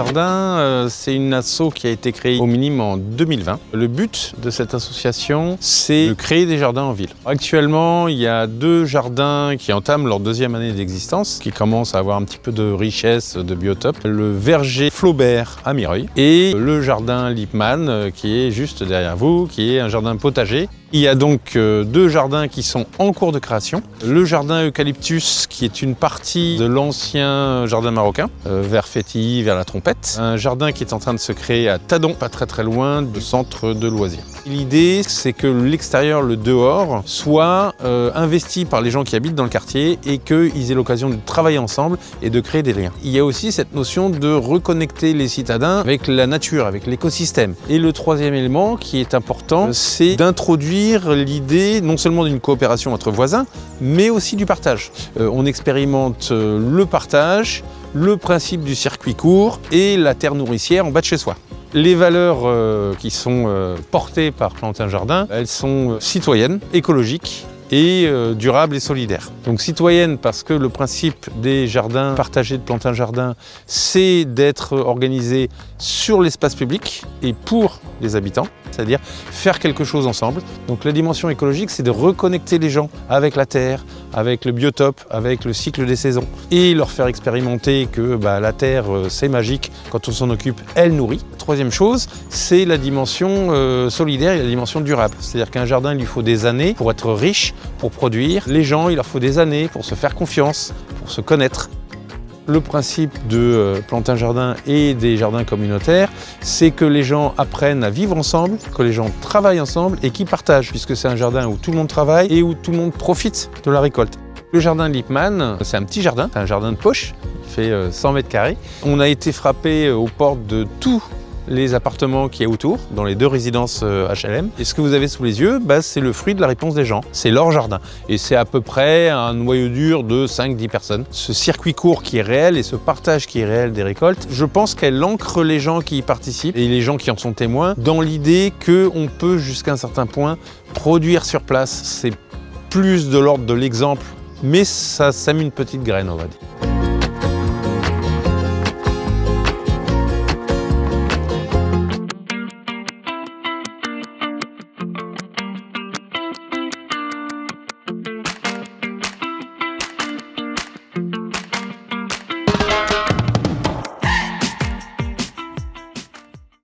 Jardin, c'est une asso qui a été créée au minimum en 2020. Le but de cette association, c'est de créer des jardins en ville. Actuellement, il y a 2 jardins qui entament leur 2e année d'existence, qui commencent à avoir un petit peu de richesse de biotope. Le verger Flaubert à Mireuil et le jardin Lippmann qui est juste derrière vous, qui est un jardin potager. Il y a donc 2 jardins qui sont en cours de création. Le jardin Eucalyptus, qui est une partie de l'ancien jardin marocain, vers Fétilly, vers la Trompette. Un jardin qui est en train de se créer à Tadon, pas très loin du centre de loisirs. L'idée, c'est que l'extérieur, le dehors, soit investi par les gens qui habitent dans le quartier et qu'ils aient l'occasion de travailler ensemble et de créer des liens. Il y a aussi cette notion de reconnecter les citadins avec la nature, avec l'écosystème. Et le 3e élément qui est important, c'est d'introduire l'idée non seulement d'une coopération entre voisins, mais aussi du partage. On expérimente le partage, le principe du circuit court et la terre nourricière en bas de chez soi. Les valeurs qui sont portées par Plantin Jardin, elles sont citoyennes, écologiques et durables et solidaires. Donc citoyennes parce que le principe des jardins partagés de Plantin Jardin, c'est d'être organisé sur l'espace public et pour les habitants, c'est-à-dire faire quelque chose ensemble. Donc la dimension écologique, c'est de reconnecter les gens avec la terre, avec le biotope, avec le cycle des saisons et leur faire expérimenter que la terre, c'est magique, quand on s'en occupe, elle nourrit. 3e chose, c'est la dimension solidaire et la dimension durable. C'est-à-dire qu'un jardin, il lui faut des années pour être riche, pour produire. Les gens, il leur faut des années pour se faire confiance, pour se connaître. Le principe de Plantin Jardin et des jardins communautaires, c'est que les gens apprennent à vivre ensemble, que les gens travaillent ensemble et qu'ils partagent, puisque c'est un jardin où tout le monde travaille et où tout le monde profite de la récolte. Le jardin Lippmann, c'est un petit jardin, un jardin de poche, il fait 100 mètres carrés. On a été frappé aux portes de tous les appartements qui est autour, dans les 2 résidences HLM. Et ce que vous avez sous les yeux, c'est le fruit de la réponse des gens. C'est leur jardin. Et c'est à peu près un noyau dur de 5-10 personnes. Ce circuit court qui est réel et ce partage qui est réel des récoltes, je pense qu'elle ancre les gens qui y participent et les gens qui en sont témoins dans l'idée qu'on peut jusqu'à un certain point produire sur place. C'est plus de l'ordre de l'exemple, mais ça sème une petite graine, on va dire.